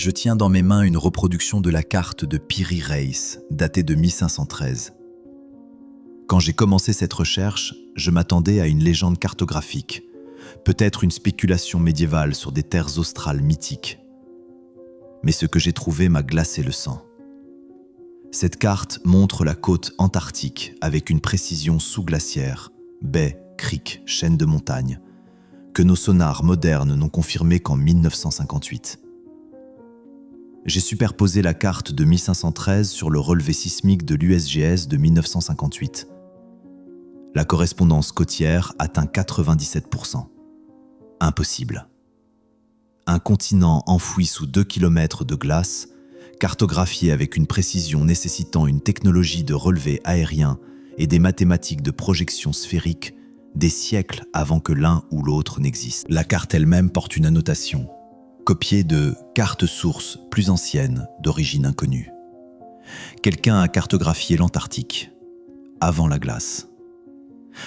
Je tiens dans mes mains une reproduction de la carte de Piri Reis, datée de 1513. Quand j'ai commencé cette recherche, je m'attendais à une légende cartographique, peut-être une spéculation médiévale sur des terres australes mythiques. Mais ce que j'ai trouvé m'a glacé le sang. Cette carte montre la côte antarctique avec une précision sous-glaciaire, baies, criques, chaînes de montagnes, que nos sonars modernes n'ont confirmé qu'en 1958. J'ai superposé la carte de 1513 sur le relevé sismique de l'USGS de 1958. La correspondance côtière atteint 97%. Impossible. Un continent enfoui sous 2 km de glace, cartographié avec une précision nécessitant une technologie de relevé aérien et des mathématiques de projection sphérique des siècles avant que l'un ou l'autre n'existe. La carte elle-même porte une annotation, copiée de cartes sources plus anciennes d'origine inconnue. Quelqu'un a cartographié l'Antarctique, avant la glace.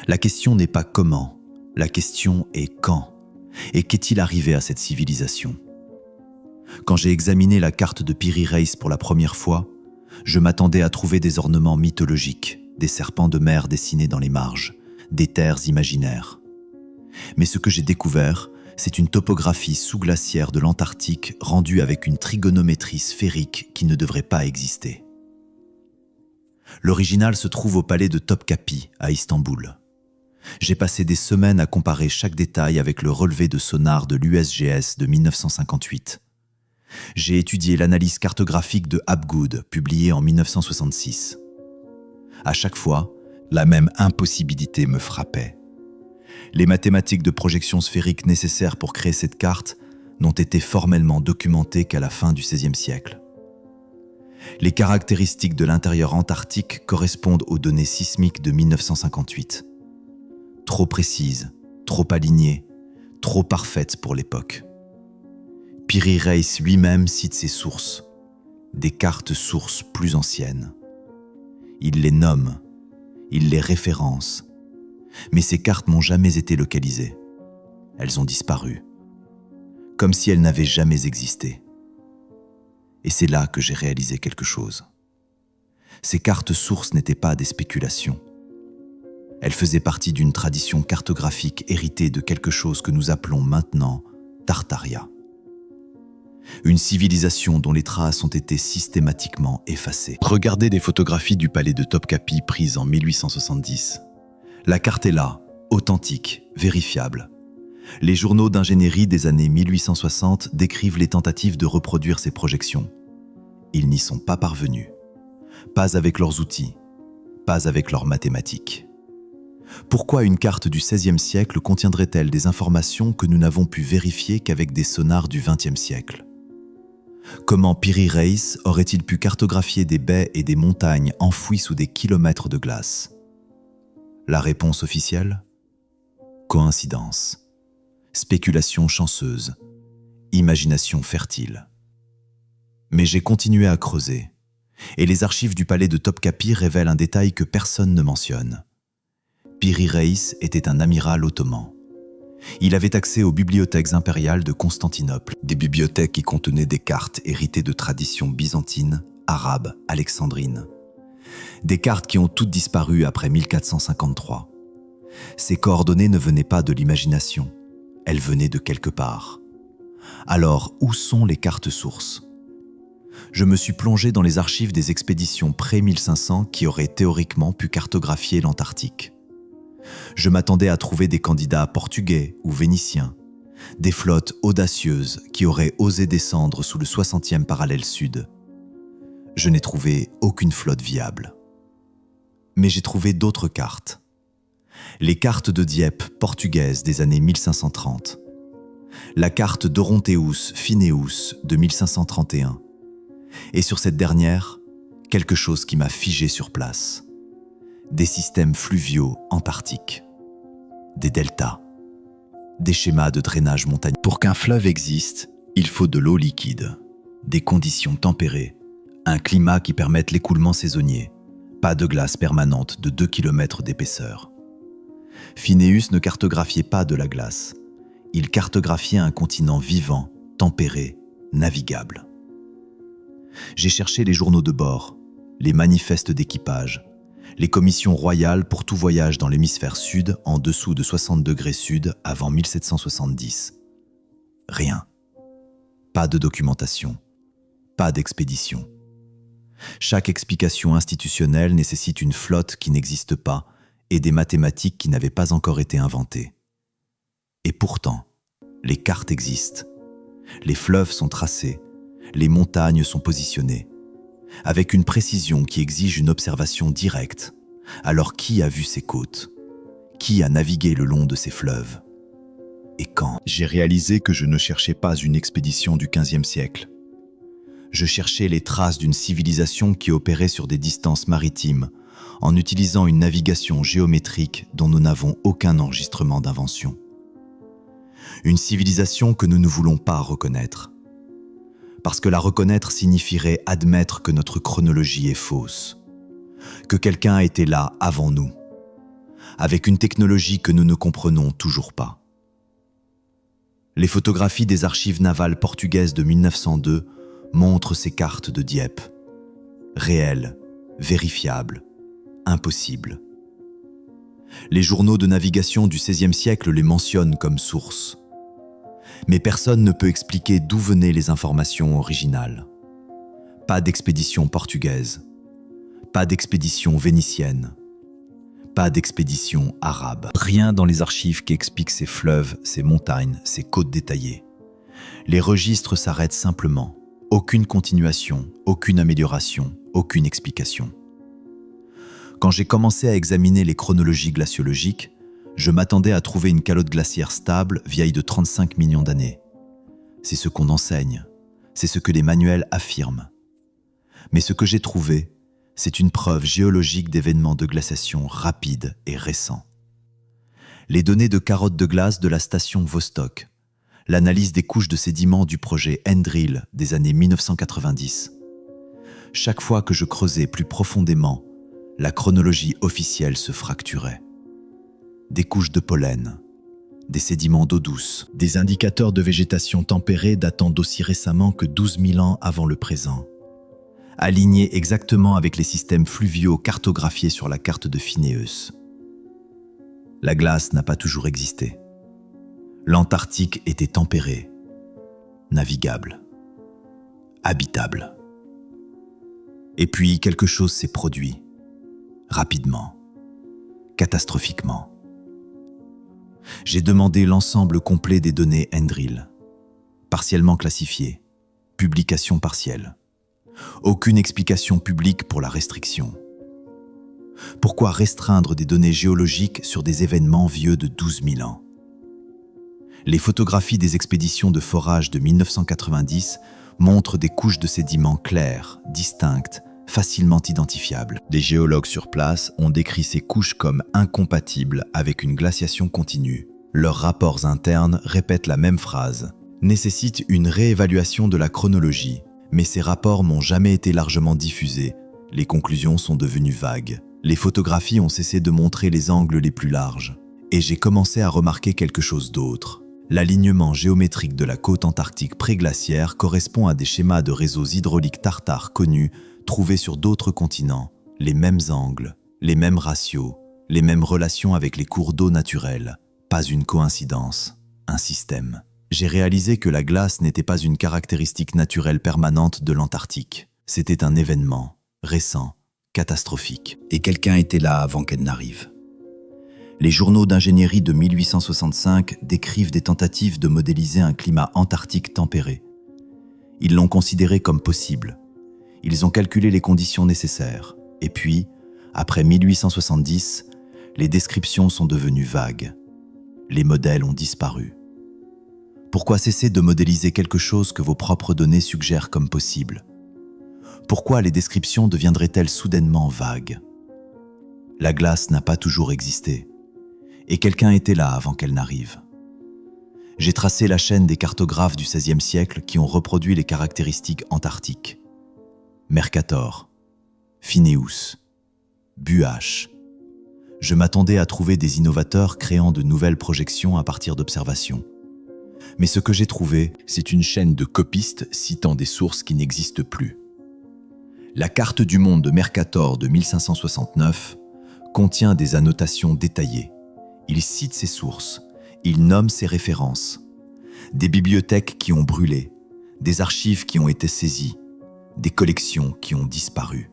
La question n'est pas comment, la question est quand, et qu'est-il arrivé à cette civilisation ? Quand j'ai examiné la carte de Piri Reis pour la première fois, je m'attendais à trouver des ornements mythologiques, des serpents de mer dessinés dans les marges, des terres imaginaires. Mais ce que j'ai découvert, c'est une topographie sous-glaciaire de l'Antarctique rendue avec une trigonométrie sphérique qui ne devrait pas exister. L'original se trouve au palais de Topkapi, à Istanbul. J'ai passé des semaines à comparer chaque détail avec le relevé de sonar de l'USGS de 1958. J'ai étudié l'analyse cartographique de Hapgood, publiée en 1966. À chaque fois, la même impossibilité me frappait. Les mathématiques de projection sphérique nécessaires pour créer cette carte n'ont été formellement documentées qu'à la fin du XVIe siècle. Les caractéristiques de l'intérieur antarctique correspondent aux données sismiques de 1958. Trop précises, trop alignées, trop parfaites pour l'époque. Piri Reis lui-même cite ses sources, des cartes sources plus anciennes. Il les nomme, il les référence, mais ces cartes n'ont jamais été localisées. Elles ont disparu, comme si elles n'avaient jamais existé. Et c'est là que j'ai réalisé quelque chose. Ces cartes sources n'étaient pas des spéculations. Elles faisaient partie d'une tradition cartographique héritée de quelque chose que nous appelons maintenant Tartaria. Une civilisation dont les traces ont été systématiquement effacées. Regardez des photographies du palais de Topkapi prises en 1870. La carte est là, authentique, vérifiable. Les journaux d'ingénierie des années 1860 décrivent les tentatives de reproduire ces projections. Ils n'y sont pas parvenus. Pas avec leurs outils, pas avec leurs mathématiques. Pourquoi une carte du XVIe siècle contiendrait-elle des informations que nous n'avons pu vérifier qu'avec des sonars du XXe siècle ? Comment Piri Reis aurait-il pu cartographier des baies et des montagnes enfouies sous des kilomètres de glace ? La réponse officielle ? Coïncidence. Spéculation chanceuse. Imagination fertile. Mais j'ai continué à creuser, et les archives du palais de Topkapi révèlent un détail que personne ne mentionne. Piri Reis était un amiral ottoman. Il avait accès aux bibliothèques impériales de Constantinople, des bibliothèques qui contenaient des cartes héritées de traditions byzantines, arabes, alexandrines. Des cartes qui ont toutes disparu après 1453. Ces coordonnées ne venaient pas de l'imagination, elles venaient de quelque part. Alors, où sont les cartes sources ? Je me suis plongé dans les archives des expéditions pré-1500 qui auraient théoriquement pu cartographier l'Antarctique. Je m'attendais à trouver des candidats portugais ou vénitiens, des flottes audacieuses qui auraient osé descendre sous le 60e parallèle sud. Je n'ai trouvé aucune flotte viable. Mais j'ai trouvé d'autres cartes. Les cartes de Dieppe portugaises des années 1530, la carte d'Oronteus Phineus de 1531, et sur cette dernière, quelque chose qui m'a figé sur place. Des systèmes fluviaux antarctiques, des deltas, des schémas de drainage montagneux. Pour qu'un fleuve existe, il faut de l'eau liquide, des conditions tempérées, un climat qui permette l'écoulement saisonnier, pas de glace permanente de 2 km d'épaisseur. Phineus ne cartographiait pas de la glace, il cartographiait un continent vivant, tempéré, navigable. J'ai cherché les journaux de bord, les manifestes d'équipage, les commissions royales pour tout voyage dans l'hémisphère sud en dessous de 60 degrés sud avant 1770. Rien. Pas de documentation. Pas d'expédition. Chaque explication institutionnelle nécessite une flotte qui n'existe pas et des mathématiques qui n'avaient pas encore été inventées. Et pourtant, les cartes existent. Les fleuves sont tracés, les montagnes sont positionnées, avec une précision qui exige une observation directe. Alors qui a vu ces côtes? Qui a navigué le long de ces fleuves? Et quand? J'ai réalisé que je ne cherchais pas une expédition du XVe siècle. Je cherchais les traces d'une civilisation qui opérait sur des distances maritimes, en utilisant une navigation géométrique dont nous n'avons aucun enregistrement d'invention. Une civilisation que nous ne voulons pas reconnaître. Parce que la reconnaître signifierait admettre que notre chronologie est fausse, que quelqu'un a été là avant nous, avec une technologie que nous ne comprenons toujours pas. Les photographies des archives navales portugaises de 1902 montrent ces cartes de Dieppe. Réelles, vérifiables, impossibles. Les journaux de navigation du XVIe siècle les mentionnent comme source. Mais personne ne peut expliquer d'où venaient les informations originales. Pas d'expédition portugaise, pas d'expédition vénitienne, pas d'expédition arabe. Rien dans les archives qui explique ces fleuves, ces montagnes, ces côtes détaillées. Les registres s'arrêtent simplement. Aucune continuation, aucune amélioration, aucune explication. Quand j'ai commencé à examiner les chronologies glaciologiques, je m'attendais à trouver une calotte glaciaire stable vieille de 35 millions d'années. C'est ce qu'on enseigne, c'est ce que les manuels affirment. Mais ce que j'ai trouvé, c'est une preuve géologique d'événements de glaciation rapides et récents. Les données de carottes de glace de la station Vostok, l'analyse des couches de sédiments du projet Andril des années 1990. Chaque fois que je creusais plus profondément, la chronologie officielle se fracturait. Des couches de pollen, des sédiments d'eau douce, Des indicateurs de végétation tempérée datant d'aussi récemment que 12 000 ans avant le présent. alignés exactement avec les systèmes fluviaux cartographiés sur la carte de Phinéus. La glace n'a pas toujours existé. L'Antarctique était tempérée, navigable, habitable. Et puis quelque chose s'est produit, rapidement, catastrophiquement. J'ai demandé l'ensemble complet des données Andril, partiellement classifiées, publication partielle. Aucune explication publique pour la restriction. Pourquoi restreindre des données géologiques sur des événements vieux de 12 000 ans? Les photographies des expéditions de forage de 1990 montrent des couches de sédiments claires, distinctes, facilement identifiables. Des géologues sur place ont décrit ces couches comme incompatibles avec une glaciation continue. Leurs rapports internes répètent la même phrase, nécessitent une réévaluation de la chronologie, mais ces rapports n'ont jamais été largement diffusés. Les conclusions sont devenues vagues. Les photographies ont cessé de montrer les angles les plus larges. Et j'ai commencé à remarquer quelque chose d'autre. L'alignement géométrique de la côte antarctique préglaciaire correspond à des schémas de réseaux hydrauliques tartares connus, trouvés sur d'autres continents. Les mêmes angles, les mêmes ratios, les mêmes relations avec les cours d'eau naturels. Pas une coïncidence, un système. J'ai réalisé que la glace n'était pas une caractéristique naturelle permanente de l'Antarctique. C'était un événement, récent, catastrophique. Et quelqu'un était là avant qu'elle n'arrive. Les journaux d'ingénierie de 1865 décrivent des tentatives de modéliser un climat antarctique tempéré. Ils l'ont considéré comme possible. Ils ont calculé les conditions nécessaires. Et puis, après 1870, les descriptions sont devenues vagues. Les modèles ont disparu. Pourquoi cesser de modéliser quelque chose que vos propres données suggèrent comme possible? Pourquoi les descriptions deviendraient-elles soudainement vagues? La glace n'a pas toujours existé. Et quelqu'un était là avant qu'elle n'arrive. J'ai tracé la chaîne des cartographes du XVIe siècle qui ont reproduit les caractéristiques antarctiques. Mercator, Phinéus, Buache. Je m'attendais à trouver des innovateurs créant de nouvelles projections à partir d'observations. Mais ce que j'ai trouvé, c'est une chaîne de copistes citant des sources qui n'existent plus. La carte du monde de Mercator de 1569 contient des annotations détaillées. Il cite ses sources, il nomme ses références. Des bibliothèques qui ont brûlé, des archives qui ont été saisies, des collections qui ont disparu.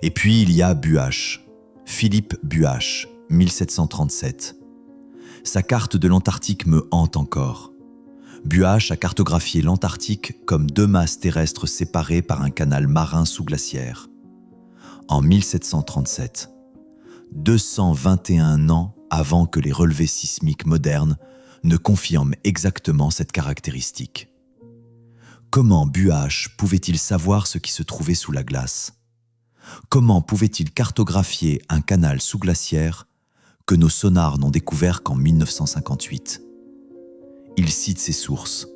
Et puis il y a Buach, Philippe Buach, 1737. Sa carte de l'Antarctique me hante encore. Buach a cartographié l'Antarctique comme deux masses terrestres séparées par un canal marin sous-glaciaire. En 1737, 221 ans avant que les relevés sismiques modernes ne confirment exactement cette caractéristique. Comment Buach pouvait-il savoir ce qui se trouvait sous la glace? Comment pouvait-il cartographier un canal sous-glaciaire que nos sonars n'ont découvert qu'en 1958? Il cite ses sources,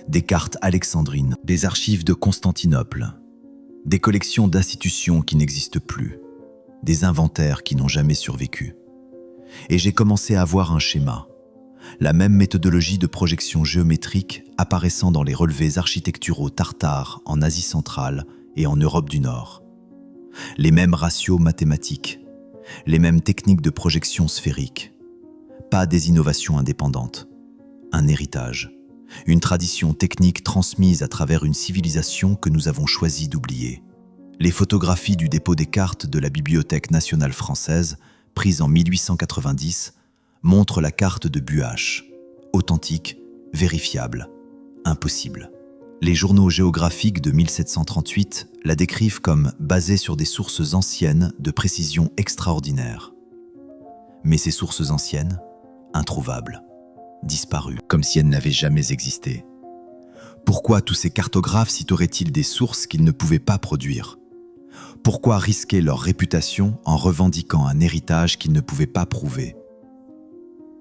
des cartes alexandrines, des archives de Constantinople, des collections d'institutions qui n'existent plus, des inventaires qui n'ont jamais survécu. Et j'ai commencé à voir un schéma, la même méthodologie de projection géométrique apparaissant dans les relevés architecturaux tartares en Asie centrale et en Europe du Nord. Les mêmes ratios mathématiques, les mêmes techniques de projection sphérique. Pas des innovations indépendantes. Un héritage, une tradition technique transmise à travers une civilisation que nous avons choisi d'oublier. Les photographies du dépôt des cartes de la Bibliothèque nationale française, prises en 1890, montrent la carte de Buach, authentique, vérifiable, impossible. Les journaux géographiques de 1738 la décrivent comme basée sur des sources anciennes de précision extraordinaire. Mais ces sources anciennes, introuvables, disparues, comme si elles n'avaient jamais existé. Pourquoi tous ces cartographes citeraient-ils des sources qu'ils ne pouvaient pas produire? Pourquoi risquer leur réputation en revendiquant un héritage qu'ils ne pouvaient pas prouver?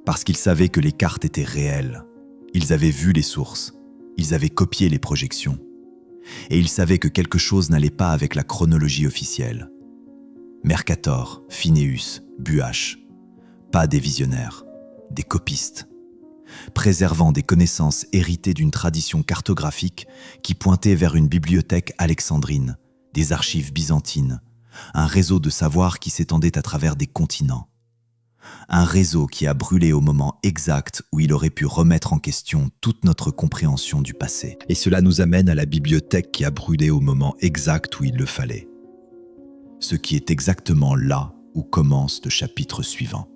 Parce qu'ils savaient que les cartes étaient réelles. Ils avaient vu les sources. Ils avaient copié les projections. Et ils savaient que quelque chose n'allait pas avec la chronologie officielle. Mercator, Phineus, Buach. Pas des visionnaires, des copistes. Préservant des connaissances héritées d'une tradition cartographique qui pointait vers une bibliothèque alexandrine, des archives byzantines, un réseau de savoir qui s'étendait à travers des continents. Un réseau qui a brûlé au moment exact où il aurait pu remettre en question toute notre compréhension du passé. Et cela nous amène à la bibliothèque qui a brûlé au moment exact où il le fallait. Ce qui est exactement là où commence le chapitre suivant.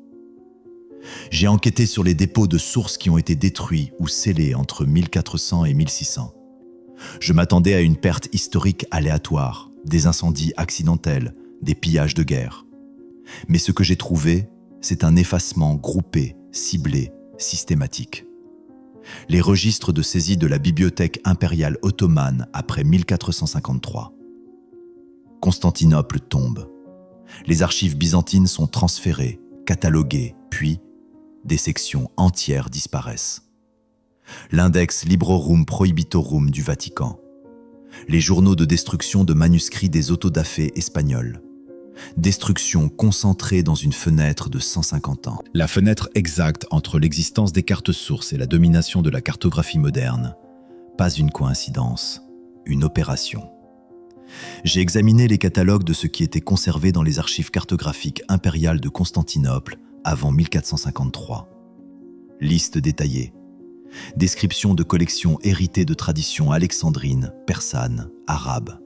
J'ai enquêté sur les dépôts de sources qui ont été détruits ou scellés entre 1400 et 1600. Je m'attendais à une perte historique aléatoire, des incendies accidentels, des pillages de guerre. Mais ce que j'ai trouvé, c'est un effacement groupé, ciblé, systématique. Les registres de saisie de la bibliothèque impériale ottomane après 1453. Constantinople tombe. Les archives byzantines sont transférées, cataloguées, puis des sections entières disparaissent. L'index Librorum Prohibitorum du Vatican. Les journaux de destruction de manuscrits des autodafés espagnols. Destruction concentrée dans une fenêtre de 150 ans. La fenêtre exacte entre l'existence des cartes sources et la domination de la cartographie moderne. Pas une coïncidence, une opération. J'ai examiné les catalogues de ce qui était conservé dans les archives cartographiques impériales de Constantinople avant 1453. Liste détaillée. Description de collections héritées de traditions alexandrines, persanes, arabes.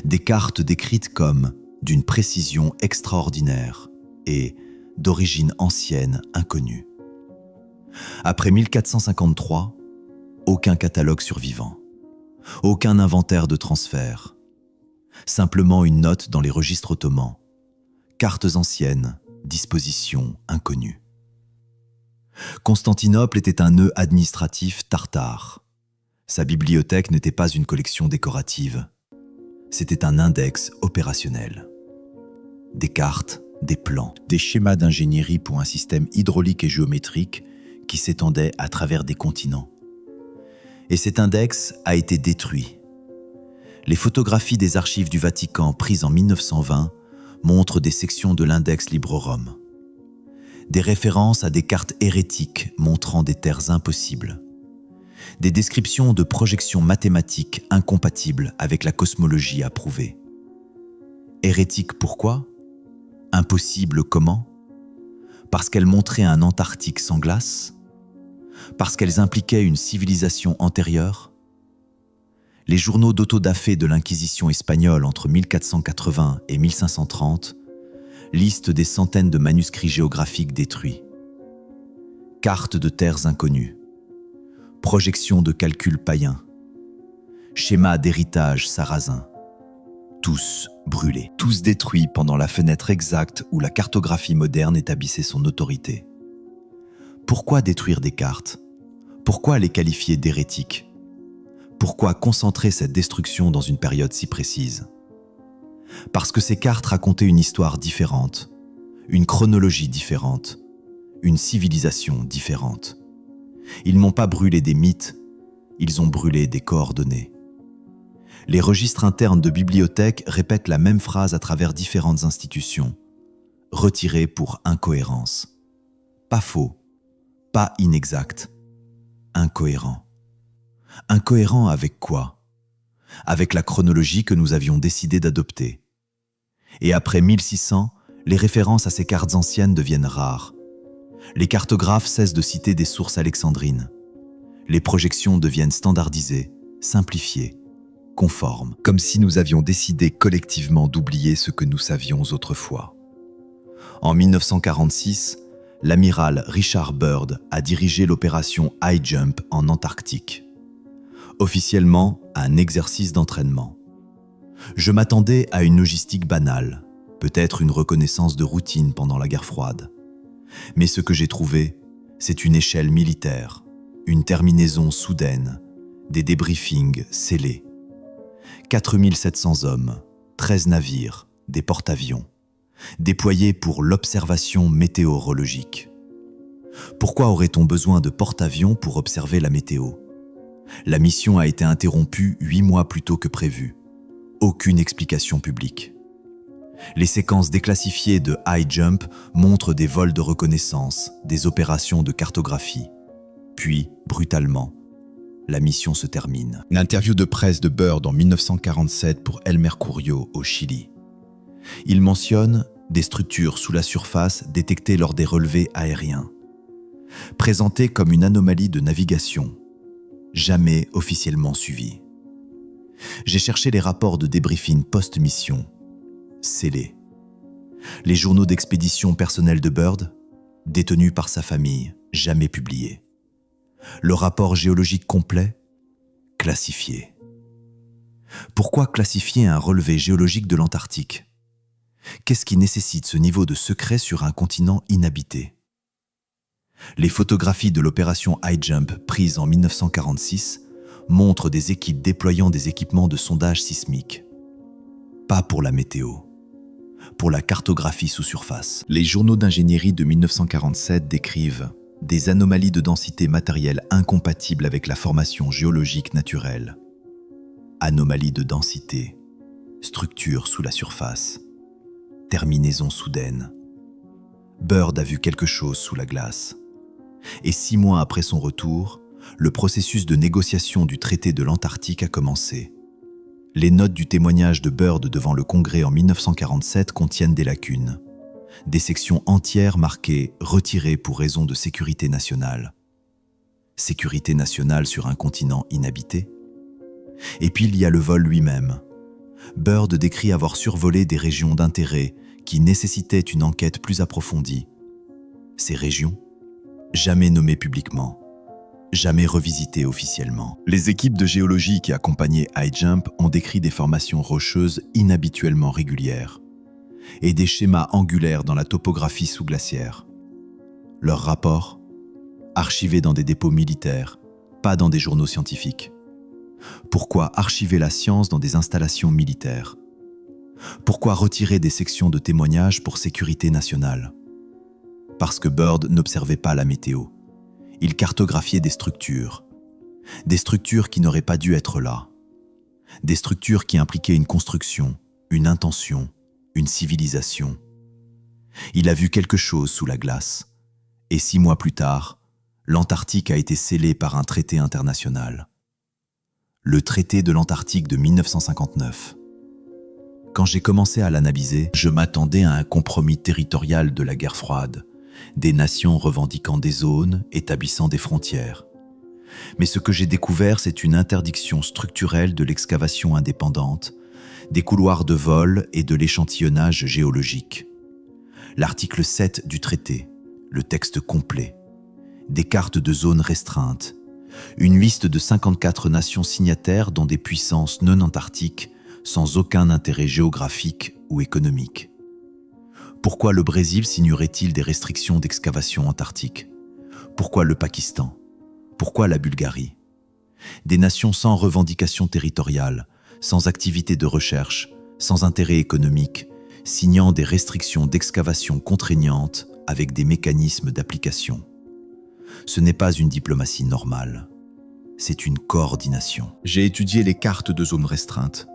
Des cartes décrites comme d'une précision extraordinaire et d'origine ancienne inconnue. Après 1453, aucun catalogue survivant, aucun inventaire de transfert, simplement une note dans les registres ottomans, cartes anciennes, dispositions inconnues. Constantinople était un nœud administratif tartare. Sa bibliothèque n'était pas une collection décorative, c'était un index opérationnel. Des cartes, des plans, des schémas d'ingénierie pour un système hydraulique et géométrique qui s'étendait à travers des continents. Et cet index a été détruit. Les photographies des archives du Vatican prises en 1920 montrent des sections de l'index Librorum. Des références à des cartes hérétiques montrant des terres impossibles. Des descriptions de projections mathématiques incompatibles avec la cosmologie approuvée. Hérétiques pourquoi? Impossible comment? Parce qu'elles montraient un Antarctique sans glace? Parce qu'elles impliquaient une civilisation antérieure? Les journaux d'autodafé de l'Inquisition espagnole entre 1480 et 1530 listent des centaines de manuscrits géographiques détruits. Cartes de terres inconnues, projections de calculs païens, schémas d'héritage sarrasin, tous brûlés, tous détruits pendant la fenêtre exacte où la cartographie moderne établissait son autorité. Pourquoi détruire des cartes? Pourquoi les qualifier d'hérétiques? Pourquoi concentrer cette destruction dans une période si précise? Parce que ces cartes racontaient une histoire différente, une chronologie différente, une civilisation différente. Ils n'ont pas brûlé des mythes, ils ont brûlé des coordonnées. Les registres internes de bibliothèques répètent la même phrase à travers différentes institutions. Retiré pour incohérence. Pas faux, pas inexact, incohérent. Incohérent avec quoi? Avec la chronologie que nous avions décidé d'adopter. Et après 1600, les références à ces cartes anciennes deviennent rares. Les cartographes cessent de citer des sources alexandrines. Les projections deviennent standardisées, simplifiées, conformes, comme si nous avions décidé collectivement d'oublier ce que nous savions autrefois. En 1946, l'amiral Richard Byrd a dirigé l'opération High Jump en Antarctique. Officiellement, un exercice d'entraînement. Je m'attendais à une logistique banale, peut-être une reconnaissance de routine pendant la guerre froide. Mais ce que j'ai trouvé, c'est une échelle militaire, une terminaison soudaine, des débriefings scellés. 4700 hommes, 13 navires, des porte-avions, déployés pour l'observation météorologique. Pourquoi aurait-on besoin de porte-avions pour observer la météo? La mission a été interrompue 8 mois plus tôt que prévu. Aucune explication publique. Les séquences déclassifiées de High Jump montrent des vols de reconnaissance, des opérations de cartographie. Puis, brutalement, la mission se termine. Une interview de presse de Byrd en 1947 pour El Mercurio au Chili. Il mentionne des structures sous la surface détectées lors des relevés aériens. Présentées comme une anomalie de navigation, jamais officiellement suivies. J'ai cherché les rapports de débriefing post-mission, scellés. Les journaux d'expédition personnels de Byrd, détenus par sa famille, jamais publiés. Le rapport géologique complet, classifié. Pourquoi classifier un relevé géologique de l'Antarctique? Qu'est-ce qui nécessite ce niveau de secret sur un continent inhabité? Les photographies de l'opération High Jump prises en 1946 montrent des équipes déployant des équipements de sondage sismique. Pas pour la météo, pour la cartographie sous surface. Les journaux d'ingénierie de 1947 décrivent des anomalies de densité matérielle incompatibles avec la formation géologique naturelle. Anomalies de densité, structure sous la surface, terminaison soudaine. Byrd a vu quelque chose sous la glace. Et 6 mois après son retour, le processus de négociation du traité de l'Antarctique a commencé. Les notes du témoignage de Byrd devant le Congrès en 1947 contiennent des lacunes. Des sections entières marquées « Retirées pour raison de sécurité nationale ». Sécurité nationale sur un continent inhabité? Et puis il y a le vol lui-même. Byrd décrit avoir survolé des régions d'intérêt qui nécessitaient une enquête plus approfondie. Ces régions, jamais nommées publiquement, jamais revisitées officiellement. Les équipes de géologie qui accompagnaient High Jump ont décrit des formations rocheuses inhabituellement régulières et des schémas angulaires dans la topographie sous-glaciaire. Leurs rapports, archivés dans des dépôts militaires, pas dans des journaux scientifiques. Pourquoi archiver la science dans des installations militaires? Pourquoi retirer des sections de témoignages pour sécurité nationale? Parce que Byrd n'observait pas la météo. Il cartographiait des structures qui n'auraient pas dû être là. Des structures qui impliquaient une construction, une intention, une civilisation. Il a vu quelque chose sous la glace, et 6 mois plus tard, l'Antarctique a été scellée par un traité international. Le traité de l'Antarctique de 1959. Quand j'ai commencé à l'analyser, je m'attendais à un compromis territorial de la guerre froide, des nations revendiquant des zones, établissant des frontières. Mais ce que j'ai découvert, c'est une interdiction structurelle de l'excavation indépendante, des couloirs de vol et de l'échantillonnage géologique. L'article 7 du traité, le texte complet, des cartes de zones restreintes, une liste de 54 nations signataires dont des puissances non antarctiques sans aucun intérêt géographique ou économique. Pourquoi le Brésil signerait-il des restrictions d'excavation antarctique? Pourquoi le Pakistan? Pourquoi la Bulgarie? Des nations sans revendication territoriale, sans activité de recherche, sans intérêt économique, signant des restrictions d'excavation contraignantes avec des mécanismes d'application. Ce n'est pas une diplomatie normale, c'est une coordination. J'ai étudié les cartes de zones restreintes,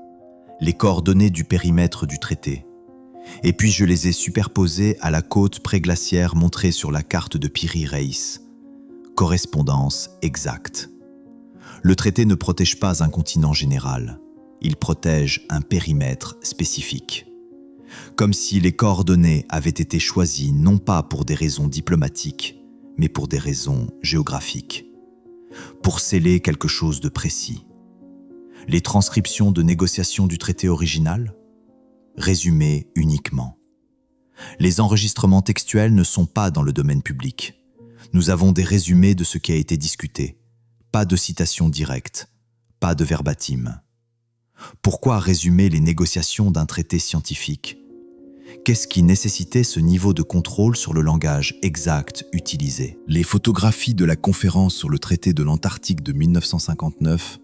les coordonnées du périmètre du traité, et puis je les ai superposées à la côte préglaciaire montrée sur la carte de Piri Reis. Correspondance exacte. Le traité ne protège pas un continent général, il protège un périmètre spécifique. Comme si les coordonnées avaient été choisies non pas pour des raisons diplomatiques, mais pour des raisons géographiques, pour sceller quelque chose de précis. Les transcriptions de négociations du traité original, résumées uniquement. Les enregistrements textuels ne sont pas dans le domaine public. Nous avons des résumés de ce qui a été discuté, pas de citations directes, pas de verbatim. Pourquoi résumer les négociations d'un traité scientifique? Qu'est-ce qui nécessitait ce niveau de contrôle sur le langage exact utilisé? Les photographies de la conférence sur le traité de l'Antarctique de 1959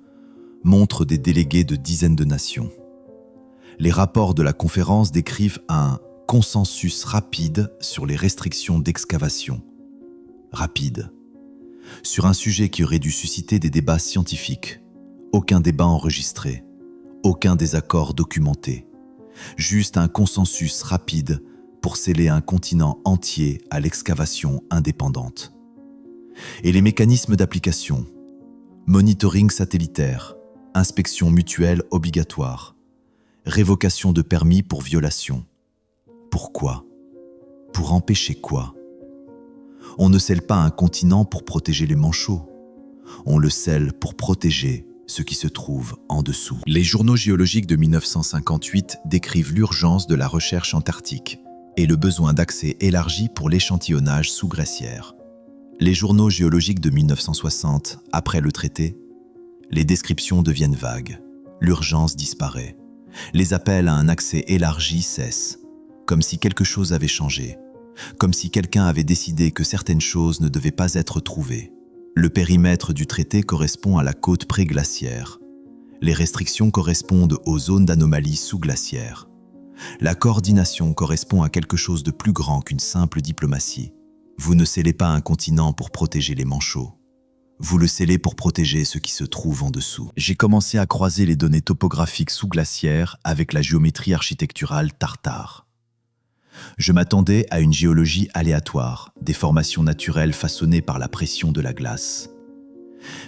montrent des délégués de dizaines de nations. Les rapports de la conférence décrivent un consensus rapide sur les restrictions d'excavation. Rapide. Sur un sujet qui aurait dû susciter des débats scientifiques. Aucun débat enregistré. Aucun désaccord documenté. Juste un consensus rapide pour sceller un continent entier à l'excavation indépendante. Et les mécanismes d'application, monitoring satellitaire, inspection mutuelle obligatoire, révocation de permis pour violation. Pourquoi? Pour empêcher quoi? On ne scelle pas un continent pour protéger les manchots. On le scelle pour protéger ce qui se trouve en dessous. Les journaux géologiques de 1958 décrivent l'urgence de la recherche antarctique et le besoin d'accès élargi pour l'échantillonnage sous-glaciaire. Les journaux géologiques de 1960, après le traité, les descriptions deviennent vagues, l'urgence disparaît, les appels à un accès élargi cessent, comme si quelque chose avait changé, comme si quelqu'un avait décidé que certaines choses ne devaient pas être trouvées. Le périmètre du traité correspond à la côte préglaciaire. Les restrictions correspondent aux zones d'anomalie sous-glaciaire. La coordination correspond à quelque chose de plus grand qu'une simple diplomatie. Vous ne scellez pas un continent pour protéger les manchots. Vous le scellez pour protéger ce qui se trouve en dessous. J'ai commencé à croiser les données topographiques sous-glaciaires avec la géométrie architecturale tartare. Je m'attendais à une géologie aléatoire, des formations naturelles façonnées par la pression de la glace.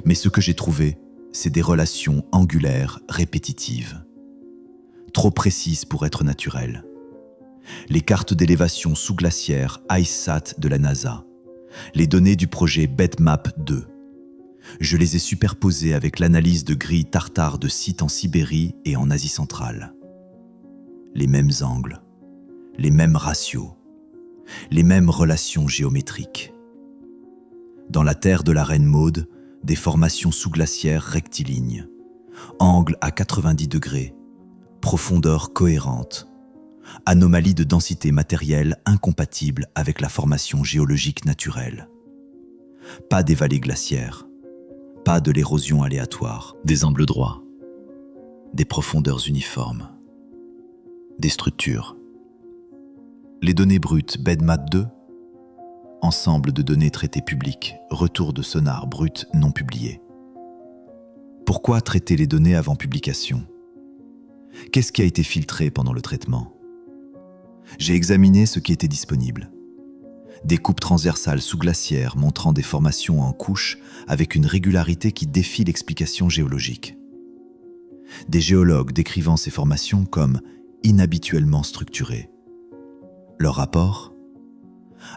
Mais ce que j'ai trouvé, c'est des relations angulaires répétitives. Trop précises pour être naturelles. Les cartes d'élévation sous-glaciaire IceSat de la NASA, les données du projet BedMap 2. Je les ai superposées avec l'analyse de grilles tartares de sites en Sibérie et en Asie centrale. Les mêmes angles. Les mêmes ratios, les mêmes relations géométriques. Dans la terre de la Reine Maude, des formations sous-glaciaires rectilignes, angle à 90 degrés, profondeur cohérente, anomalie de densité matérielle incompatible avec la formation géologique naturelle. Pas des vallées glaciaires, pas de l'érosion aléatoire, des angles droits, des profondeurs uniformes, des structures. Les données brutes BedMap 2, ensemble de données traitées publiques, retour de sonar brut non publié. Pourquoi traiter les données avant publication? Qu'est-ce qui a été filtré pendant le traitement? J'ai examiné ce qui était disponible. Des coupes transversales sous-glaciaires montrant des formations en couches avec une régularité qui défie l'explication géologique. Des géologues décrivant ces formations comme inhabituellement structurées. Leur rapport ?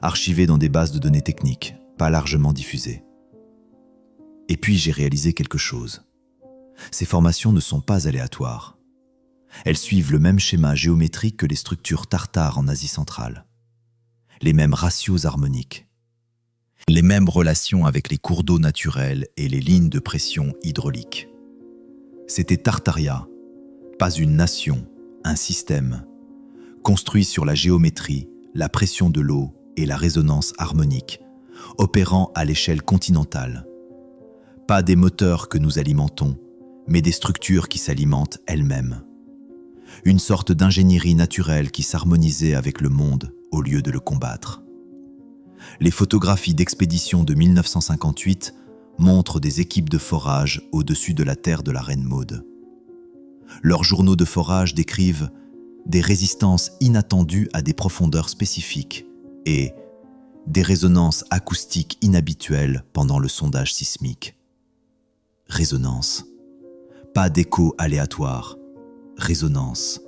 Archivé dans des bases de données techniques, pas largement diffusées. Et puis j'ai réalisé quelque chose. Ces formations ne sont pas aléatoires. Elles suivent le même schéma géométrique que les structures tartares en Asie centrale. Les mêmes ratios harmoniques. Les mêmes relations avec les cours d'eau naturels et les lignes de pression hydraulique. C'était Tartaria, pas une nation, un système, construit sur la géométrie, la pression de l'eau et la résonance harmonique, opérant à l'échelle continentale. Pas des moteurs que nous alimentons, mais des structures qui s'alimentent elles-mêmes. Une sorte d'ingénierie naturelle qui s'harmonisait avec le monde au lieu de le combattre. Les photographies d'expédition de 1958 montrent des équipes de forage au-dessus de la terre de la Reine Maude. Leurs journaux de forage décrivent des résistances inattendues à des profondeurs spécifiques et des résonances acoustiques inhabituelles pendant le sondage sismique. Résonance. Pas d'écho aléatoire. Résonance.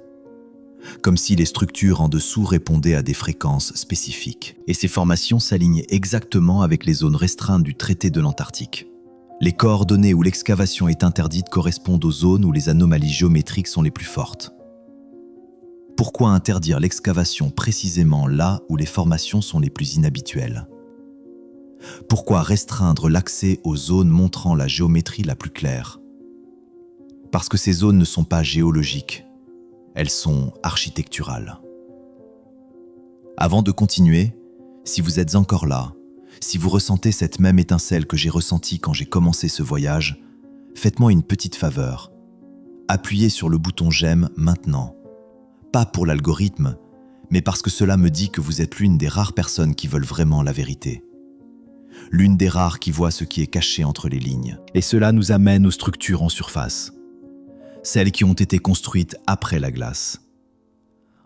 Comme si les structures en dessous répondaient à des fréquences spécifiques. Et ces formations s'alignaient exactement avec les zones restreintes du traité de l'Antarctique. Les coordonnées où l'excavation est interdite correspondent aux zones où les anomalies géométriques sont les plus fortes. Pourquoi interdire l'excavation précisément là où les formations sont les plus inhabituelles ? Pourquoi restreindre l'accès aux zones montrant la géométrie la plus claire ? Parce que ces zones ne sont pas géologiques, elles sont architecturales. Avant de continuer, si vous êtes encore là, si vous ressentez cette même étincelle que j'ai ressentie quand j'ai commencé ce voyage, faites-moi une petite faveur. Appuyez sur le bouton « J'aime » maintenant. Pas pour l'algorithme, mais parce que cela me dit que vous êtes l'une des rares personnes qui veulent vraiment la vérité. L'une des rares qui voit ce qui est caché entre les lignes. Et cela nous amène aux structures en surface. Celles qui ont été construites après la glace,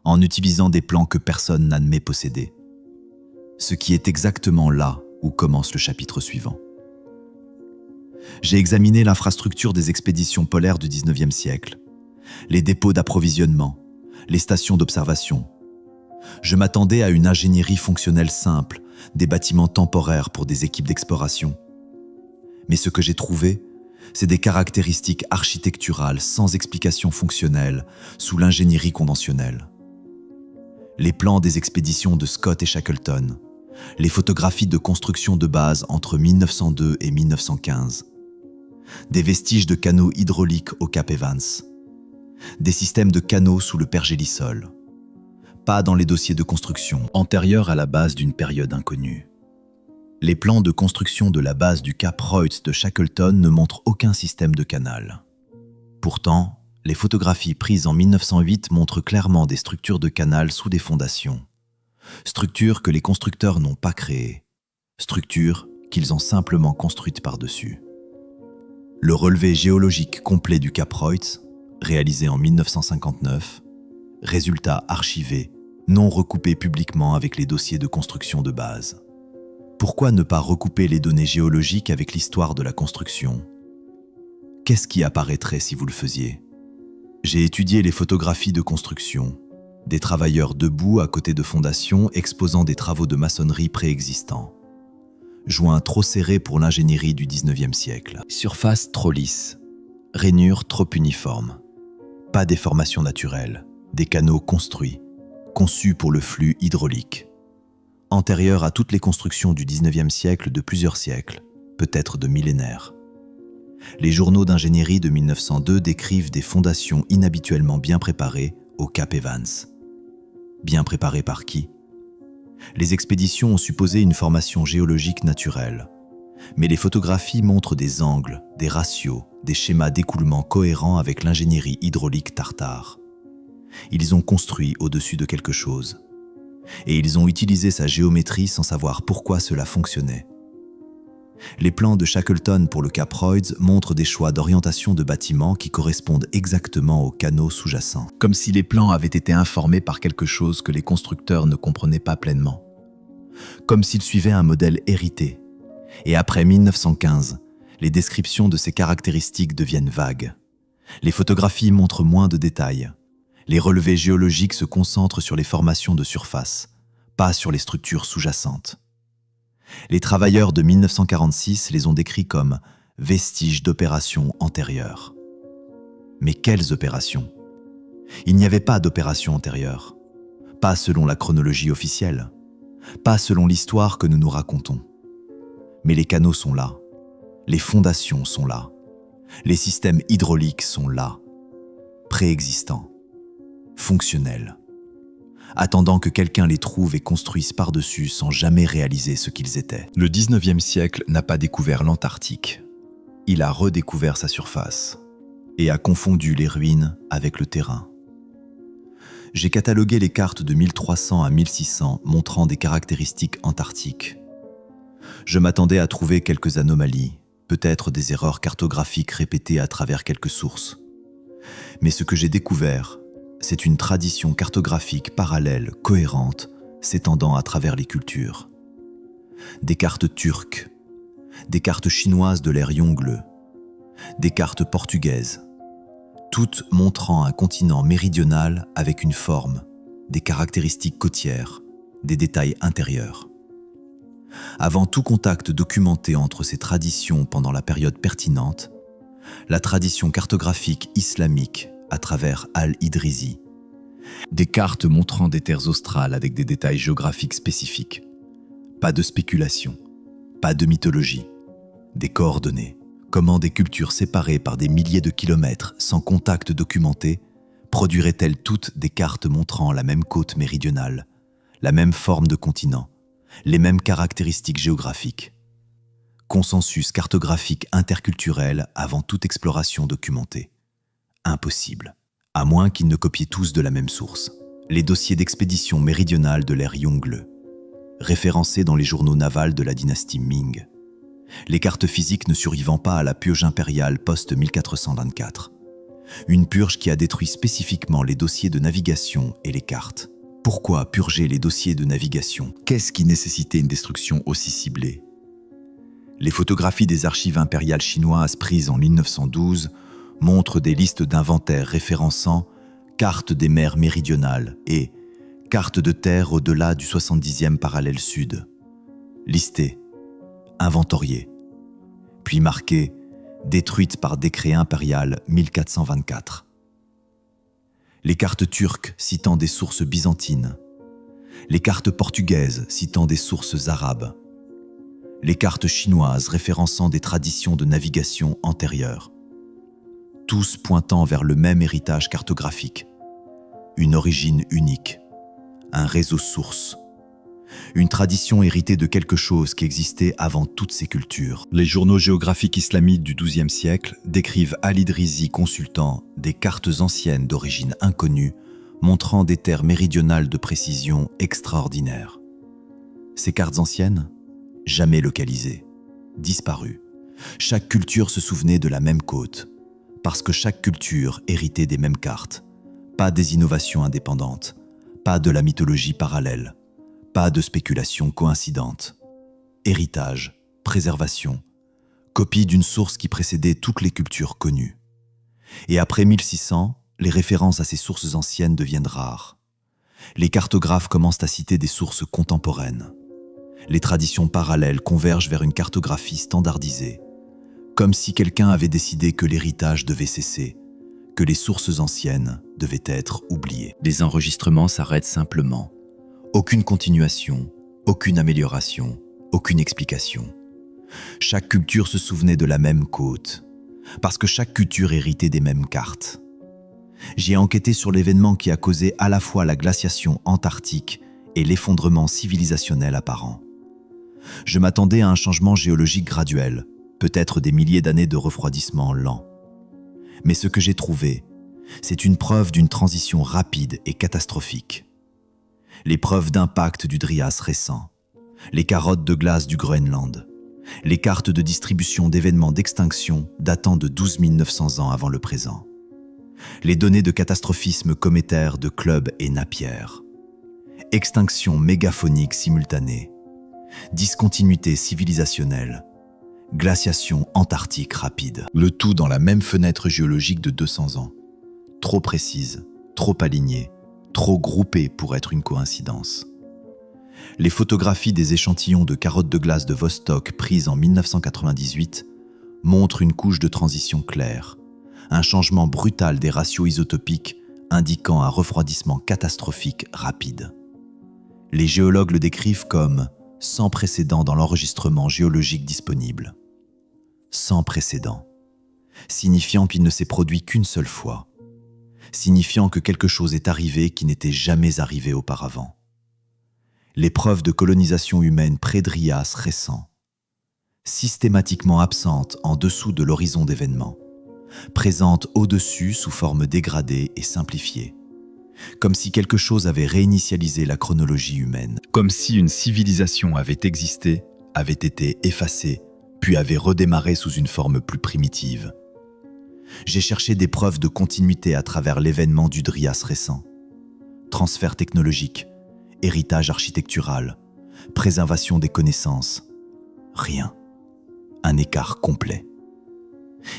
en utilisant des plans que personne n'admet posséder. Ce qui est exactement là où commence le chapitre suivant. J'ai examiné l'infrastructure des expéditions polaires du 19e siècle, les dépôts d'approvisionnement, les stations d'observation. Je m'attendais à une ingénierie fonctionnelle simple, des bâtiments temporaires pour des équipes d'exploration. Mais ce que j'ai trouvé, c'est des caractéristiques architecturales sans explication fonctionnelle sous l'ingénierie conventionnelle. Les plans des expéditions de Scott et Shackleton, les photographies de construction de base entre 1902 et 1915, des vestiges de canaux hydrauliques au Cap Evans, des systèmes de canaux sous le pergélisol, pas dans les dossiers de construction antérieurs à la base d'une période inconnue. Les plans de construction de la base du Cap Reuss de Shackleton ne montrent aucun système de canal. Pourtant, les photographies prises en 1908 montrent clairement des structures de canal sous des fondations. Structures que les constructeurs n'ont pas créées. Structures qu'ils ont simplement construites par-dessus. Le relevé géologique complet du Cap Reuss, réalisé en 1959, résultat archivé, non recoupé publiquement avec les dossiers de construction de base. Pourquoi ne pas recouper les données géologiques avec l'histoire de la construction ? Qu'est-ce qui apparaîtrait si vous le faisiez ? J'ai étudié les photographies de construction, des travailleurs debout à côté de fondations exposant des travaux de maçonnerie préexistants. Joints trop serrés pour l'ingénierie du 19e siècle. Surface trop lisse. Rainures trop uniformes. Pas déformation naturelle. Des canaux construits, conçus pour le flux hydraulique. Antérieurs à toutes les constructions du 19e siècle de plusieurs siècles, peut-être de millénaires. Les journaux d'ingénierie de 1902 décrivent des fondations inhabituellement bien préparées au Cap Evans. Bien préparées par qui ? Les expéditions ont supposé une formation géologique naturelle. Mais les photographies montrent des angles, des ratios, des schémas d'écoulement cohérents avec l'ingénierie hydraulique tartare. Ils ont construit au-dessus de quelque chose. Et ils ont utilisé sa géométrie sans savoir pourquoi cela fonctionnait. Les plans de Shackleton pour le Cap Reuss montrent des choix d'orientation de bâtiments qui correspondent exactement aux canaux sous-jacents. Comme si les plans avaient été informés par quelque chose que les constructeurs ne comprenaient pas pleinement. comme s'il suivait un modèle hérité. Et après 1915, les descriptions de ces caractéristiques deviennent vagues. Les photographies montrent moins de détails. Les relevés géologiques se concentrent sur les formations de surface, pas sur les structures sous-jacentes. Les travailleurs de 1946 les ont décrits comme « vestiges d'opérations antérieures ». Mais quelles opérations ? Il n'y avait pas d'opération antérieure, pas selon la chronologie officielle, pas selon l'histoire que nous nous racontons. Mais les canaux sont là, les fondations sont là, les systèmes hydrauliques sont là, préexistants, fonctionnels, attendant que quelqu'un les trouve et construise par-dessus sans jamais réaliser ce qu'ils étaient. Le 19e siècle n'a pas découvert l'Antarctique. Il a redécouvert sa surface et a confondu les ruines avec le terrain. J'ai catalogué les cartes de 1300 à 1600 montrant des caractéristiques antarctiques. Je m'attendais à trouver quelques anomalies, peut-être des erreurs cartographiques répétées à travers quelques sources. Mais ce que j'ai découvert, c'est une tradition cartographique parallèle, cohérente, s'étendant à travers les cultures. Des cartes turques, des cartes chinoises de l'ère Yongle, des cartes portugaises, toutes montrant un continent méridional avec une forme, des caractéristiques côtières, des détails intérieurs. Avant tout contact documenté entre ces traditions pendant la période pertinente, la tradition cartographique islamique à travers Al-Idrisi, des cartes montrant des terres australes avec des détails géographiques spécifiques, pas de spéculation, pas de mythologie, des coordonnées. Comment des cultures séparées par des milliers de kilomètres sans contact documenté produiraient-elles toutes des cartes montrant la même côte méridionale, la même forme de continent, les mêmes caractéristiques géographiques? Consensus cartographique interculturel avant toute exploration documentée. Impossible, à moins qu'ils ne copient tous de la même source. Les dossiers d'expédition méridionale de l'ère Yongle, référencés dans les journaux navals de la dynastie Ming. Les cartes physiques ne survivant pas à la purge impériale post-1424. Une purge qui a détruit spécifiquement les dossiers de navigation et les cartes. Pourquoi purger les dossiers de navigation? Qu'est-ce qui nécessitait une destruction aussi ciblée? Les photographies des archives impériales chinoises prises en 1912 montrent des listes d'inventaires référençant cartes des mers méridionales et cartes de terre au-delà du 70e parallèle sud. Listées, inventoriées, puis marquées « détruites par décret impérial 1424 ». Les cartes turques citant des sources byzantines, les cartes portugaises citant des sources arabes, les cartes chinoises référençant des traditions de navigation antérieures, tous pointant vers le même héritage cartographique, une origine unique, un réseau source, une tradition héritée de quelque chose qui existait avant toutes ces cultures. Les journaux géographiques islamiques du XIIe siècle décrivent Al-Idrisi consultant des cartes anciennes d'origine inconnue montrant des terres méridionales de précision extraordinaire. Ces cartes anciennes, jamais localisées, disparues. Chaque culture se souvenait de la même côte, parce que chaque culture héritait des mêmes cartes. Pas des innovations indépendantes, pas de la mythologie parallèle. Pas de spéculation coïncidente. Héritage, préservation, copie d'une source qui précédait toutes les cultures connues. Et après 1600, les références à ces sources anciennes deviennent rares. Les cartographes commencent à citer des sources contemporaines. Les traditions parallèles convergent vers une cartographie standardisée, comme si quelqu'un avait décidé que l'héritage devait cesser, que les sources anciennes devaient être oubliées. Les enregistrements s'arrêtent simplement. Aucune continuation, aucune amélioration, aucune explication. Chaque culture se souvenait de la même côte, parce que chaque culture héritait des mêmes cartes. J'y ai enquêté sur l'événement qui a causé à la fois la glaciation antarctique et l'effondrement civilisationnel apparent. Je m'attendais à un changement géologique graduel, peut-être des milliers d'années de refroidissement lent. Mais ce que j'ai trouvé, c'est une preuve d'une transition rapide et catastrophique. Les preuves d'impact du Drias récent, les carottes de glace du Groenland, les cartes de distribution d'événements d'extinction datant de 12 900 ans avant le présent, les données de catastrophisme cométaire de Club et Napier, extinction mégaphonique simultanée, Discontinuité civilisationnelle. Glaciation antarctique rapide. Le tout dans la même fenêtre géologique de 200 ans. Trop précise, trop alignée, trop groupée pour être une coïncidence. Les photographies des échantillons de carottes de glace de Vostok prises en 1998 montrent une couche de transition claire, un changement brutal des ratios isotopiques indiquant un refroidissement catastrophique rapide. Les géologues le décrivent comme sans précédent dans l'enregistrement géologique disponible. Sans précédent, signifiant qu'il ne s'est produit qu'une seule fois, signifiant que quelque chose est arrivé qui n'était jamais arrivé auparavant. Les preuves de colonisation humaine pré-Dryas récent, systématiquement absentes en dessous de l'horizon d'événements, présentes au-dessus sous forme dégradée et simplifiée, comme si quelque chose avait réinitialisé la chronologie humaine, comme si une civilisation avait existé, avait été effacée, puis avait redémarré sous une forme plus primitive. J'ai cherché des preuves de continuité à travers l'événement du Dryas récent. Transfert technologique, héritage architectural, préservation des connaissances. Rien. Un écart complet.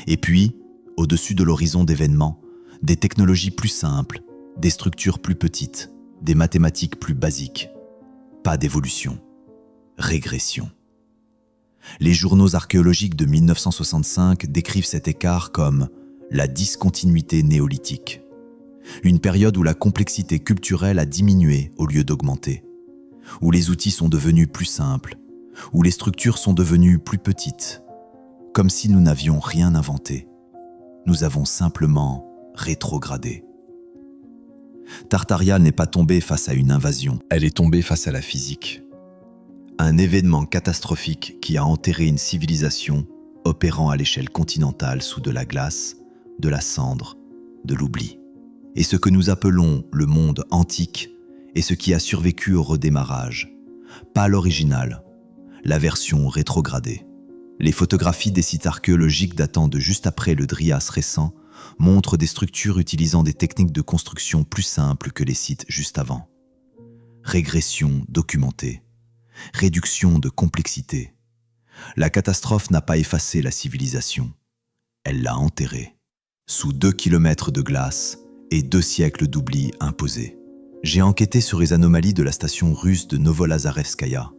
Et puis, au-dessus de l'horizon d'événements, des technologies plus simples, des structures plus petites, des mathématiques plus basiques. Pas d'évolution. Régression. Les journaux archéologiques de 1965 décrivent cet écart comme la discontinuité néolithique. Une période où la complexité culturelle a diminué au lieu d'augmenter, où les outils sont devenus plus simples, où les structures sont devenues plus petites, comme si nous n'avions rien inventé. Nous avons simplement rétrogradé. Tartaria n'est pas tombée face à une invasion, elle est tombée face à la physique. Un événement catastrophique qui a enterré une civilisation opérant à l'échelle continentale sous de la glace, de la cendre, de l'oubli. Et ce que nous appelons le monde antique est ce qui a survécu au redémarrage, pas l'original, la version rétrogradée. Les photographies des sites archéologiques datant de juste après le Dryas récent montrent des structures utilisant des techniques de construction plus simples que les sites juste avant. Régression documentée, réduction de complexité. La catastrophe n'a pas effacé la civilisation, elle l'a enterrée. Sous 2 kilomètres de glace et 2 siècles d'oubli imposés. J'ai enquêté sur les anomalies de la station russe de Novolazarevskaya.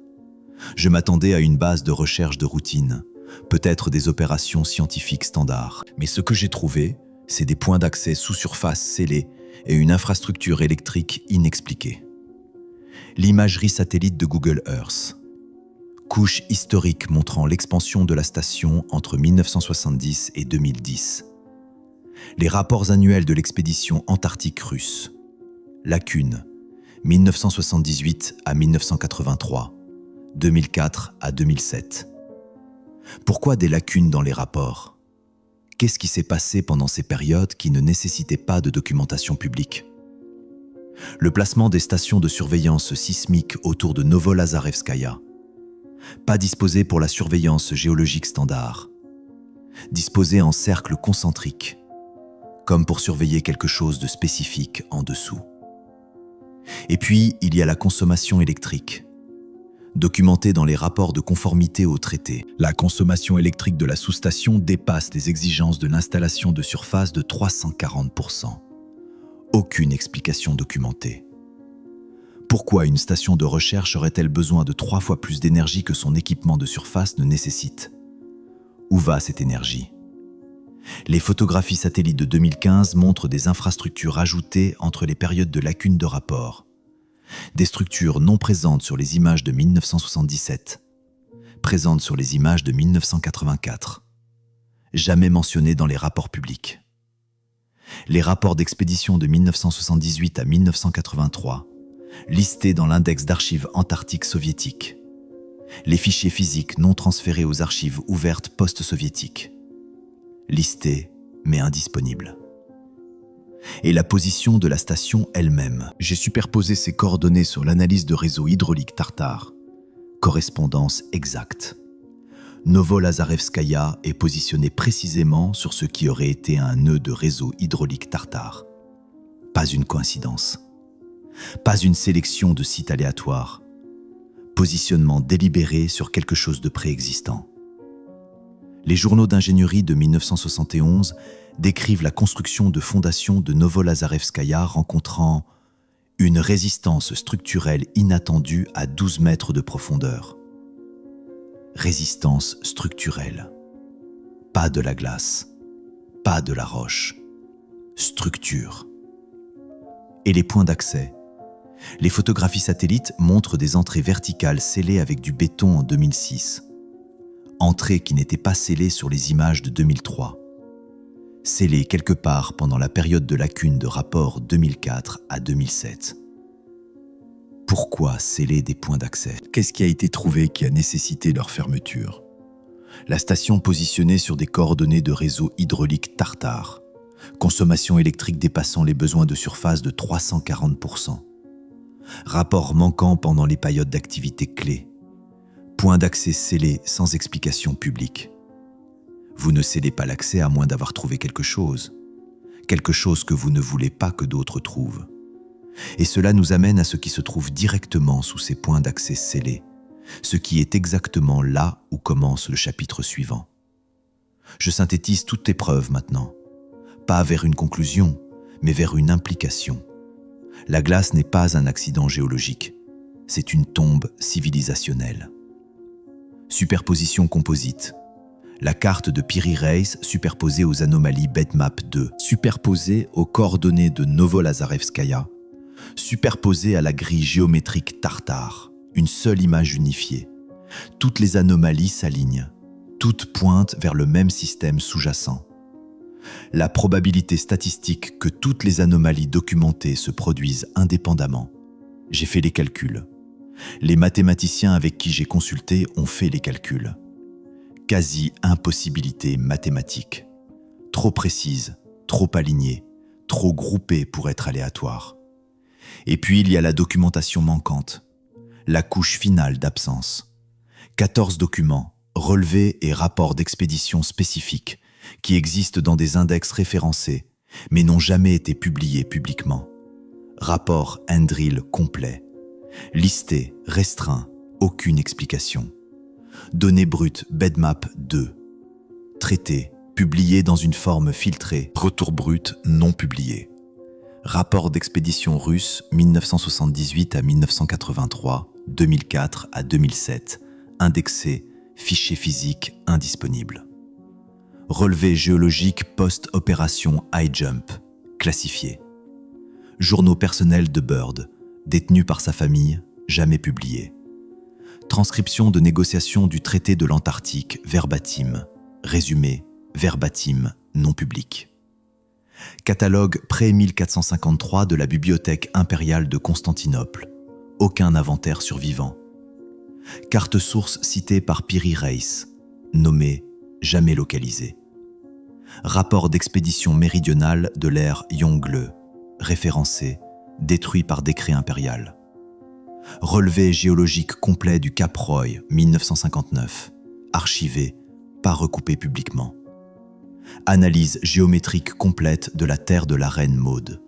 Je m'attendais à une base de recherche de routine, peut-être des opérations scientifiques standards. Mais ce que j'ai trouvé, c'est des points d'accès sous surface scellés et une infrastructure électrique inexpliquée. L'imagerie satellite de Google Earth. Couche historique montrant l'expansion de la station entre 1970 et 2010. Les rapports annuels de l'expédition antarctique russe. Lacunes, 1978 à 1983, 2004 à 2007. Pourquoi des lacunes dans les rapports? Qu'est-ce qui s'est passé pendant ces périodes qui ne nécessitaient pas de documentation publique? Le placement des stations de surveillance sismique autour de Novolazarevskaya. Pas disposées pour la surveillance géologique standard. Disposées en cercles concentriques, comme pour surveiller quelque chose de spécifique en dessous. Et puis, il y a la consommation électrique. Documentée dans les rapports de conformité au traité, la consommation électrique de la sous-station dépasse les exigences de l'installation de surface de 340%. Aucune explication documentée. Pourquoi une station de recherche aurait-elle besoin de 3 fois plus d'énergie que son équipement de surface ne nécessite? Où va cette énergie? Les photographies satellites de 2015 montrent des infrastructures ajoutées entre les périodes de lacunes de rapport. Des structures non présentes sur les images de 1977, présentes sur les images de 1984, jamais mentionnées dans les rapports publics. Les rapports d'expédition de 1978 à 1983, listés dans l'index d'archives antarctiques soviétiques. Les fichiers physiques non transférés aux archives ouvertes post-soviétiques. Listés, mais indisponibles. Et la position de la station elle-même. J'ai superposé ces coordonnées sur l'analyse de réseau hydraulique tartare. Correspondance exacte. Novolazarevskaya est positionnée précisément sur ce qui aurait été un nœud de réseau hydraulique tartare. Pas une coïncidence. Pas une sélection de sites aléatoires. Positionnement délibéré sur quelque chose de préexistant. Les journaux d'ingénierie de 1971 décrivent la construction de fondations de Novolazarevskaya rencontrant une résistance structurelle inattendue à 12 mètres de profondeur. Résistance structurelle. Pas de la glace, pas de la roche. Structure. Et les points d'accès. Les photographies satellites montrent des entrées verticales scellées avec du béton en 2006. Entrées qui n'étaient pas scellées sur les images de 2003. Scellées quelque part pendant la période de lacune de rapport 2004 à 2007. Pourquoi sceller des points d'accès? Qu'est-ce qui a été trouvé qui a nécessité leur fermeture? La station positionnée sur des coordonnées de réseau hydraulique Tartare. Consommation électrique dépassant les besoins de surface de 340%. Rapport manquant pendant les périodes d'activité clés. Point d'accès scellé sans explication publique. Vous ne scellez pas l'accès à moins d'avoir trouvé quelque chose que vous ne voulez pas que d'autres trouvent. Et cela nous amène à ce qui se trouve directement sous ces points d'accès scellés, ce qui est exactement là où commence le chapitre suivant. Je synthétise toutes les preuves maintenant, pas vers une conclusion, mais vers une implication. La glace n'est pas un accident géologique, c'est une tombe civilisationnelle. Superposition composite. La carte de Piri-Reis superposée aux anomalies Bedmap 2, superposée aux coordonnées de Novolazarevskaya, superposée à la grille géométrique Tartare, une seule image unifiée. Toutes les anomalies s'alignent, toutes pointent vers le même système sous-jacent. La probabilité statistique que toutes les anomalies documentées se produisent indépendamment. J'ai fait les calculs. Les mathématiciens avec qui j'ai consulté ont fait les calculs. Quasi-impossibilité mathématique. Trop précise, trop alignée, trop groupée pour être aléatoire. Et puis il y a la documentation manquante, la couche finale d'absence. 14 documents, relevés et rapports d'expédition spécifiques qui existent dans des index référencés, mais n'ont jamais été publiés publiquement. Rapport Andril complet. Listé, restreint, aucune explication. Données brutes Bedmap 2. Traité, publié dans une forme filtrée. Retour brut non publié. Rapport d'expédition russe 1978 à 1983, 2004 à 2007, indexé, fichier physique indisponible. Relevé géologique post-opération iJump, classifié. Journaux personnels de Bird, détenu par sa famille, jamais publié. Transcription de négociation du traité de l'Antarctique, verbatim. Résumé, verbatim, non public. Catalogue pré-1453 de la Bibliothèque impériale de Constantinople. Aucun inventaire survivant. Carte source citée par Piri-Reis. Nommée, jamais localisée. Rapport d'expédition méridionale de l'ère Yongle. Référencé, détruit par décret impérial. Relevé géologique complet du Cap Roy, 1959. Archivé, pas recoupé publiquement. Analyse géométrique complète de la terre de la reine Maude.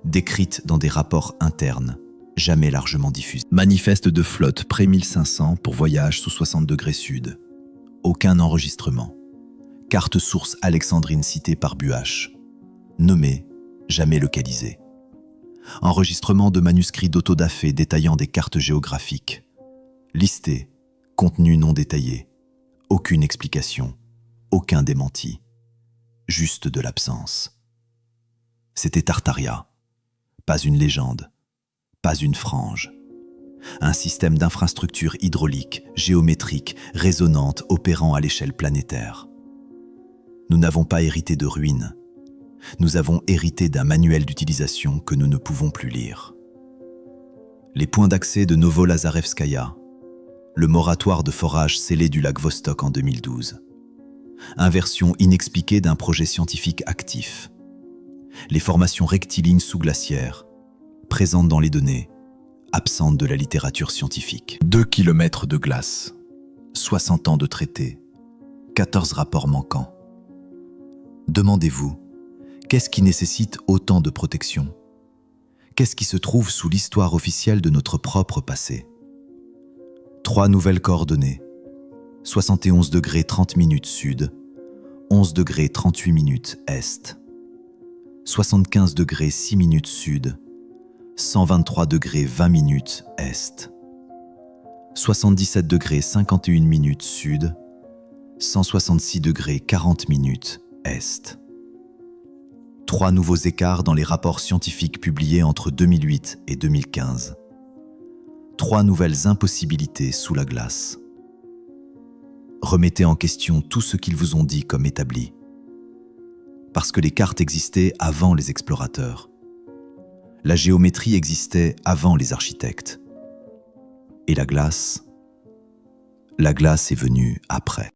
Décrite dans des rapports internes, jamais largement diffusés. Manifeste de flotte pré-1500 pour voyage sous 60 degrés sud. Aucun enregistrement. Carte source alexandrine citée par Buache. Nommée, jamais localisée. Enregistrement de manuscrits d'autodafé détaillant des cartes géographiques. Listé, contenu non détaillé. Aucune explication, aucun démenti. Juste de l'absence. C'était Tartaria. Pas une légende, pas une frange. Un système d'infrastructures hydrauliques, géométriques, résonantes, opérant à l'échelle planétaire. Nous n'avons pas hérité de ruines. Nous avons hérité d'un manuel d'utilisation que nous ne pouvons plus lire. Les points d'accès de Novolazarevskaya. Le moratoire de forage scellé du lac Vostok en 2012. Inversion inexpliquée d'un projet scientifique actif. Les formations rectilignes sous-glaciaires, présentes dans les données, absentes de la littérature scientifique. 2 kilomètres de glace, 60 ans de traités, 14 rapports manquants. Demandez-vous, qu'est-ce qui nécessite autant de protection? Qu'est-ce qui se trouve sous l'histoire officielle de notre propre passé? 3 nouvelles coordonnées. 71 degrés 30 minutes sud, 11 degrés 38 minutes est, 75 degrés 6 minutes sud, 123 degrés 20 minutes est, 77 degrés 51 minutes sud, 166 degrés 40 minutes est. 3 nouveaux écarts dans les rapports scientifiques publiés entre 2008 et 2015. 3 nouvelles impossibilités sous la glace. Remettez en question tout ce qu'ils vous ont dit comme établi. Parce que les cartes existaient avant les explorateurs. La géométrie existait avant les architectes. Et la glace est venue après.